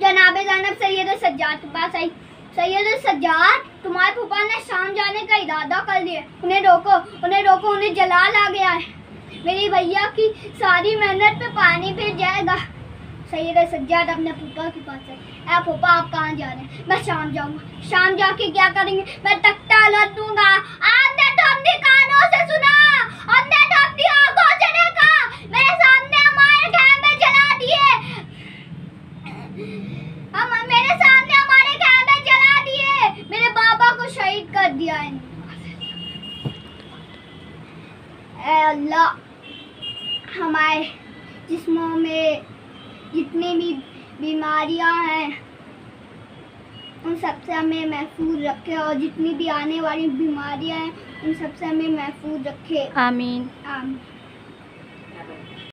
जनाब ज़ैनब सैयद सज्जाद के पास आई। सैयद सज्जाद, तुम्हारे फूफा ने शाम जाने का इरादा कर लिया, उन्हें रोको, उन्हें जलाल आ गया है, मेरी भैया की सारी मेहनत पे पानी फिर जाएगा। सैयद सज्जाद अपने फूफा के पास आई। ए फूफा, आप कहाँ जा रहे हैं? मैं शाम जाऊँगा। शाम जाके क्या करेंगे? मैं तख्ता लद दूंगा। आपने तो अपनी कानों से सुना, हमने तो अपनी आंखों से देखा, मेरे सामने हमारे खेमे जला दिए, मेरे सामने हमारे खेमे जला दिए, मेरे बाबा को शहीद कर दिया है। ऐ अल्लाह, हमारे जिस्मों में जितनी भी बीमारियां हैं उन सबसे हमें महफूज रखे, और जितनी भी आने वाली बीमारियां हैं उन सबसे हमें महफूज रखे। आमीन। आमीन।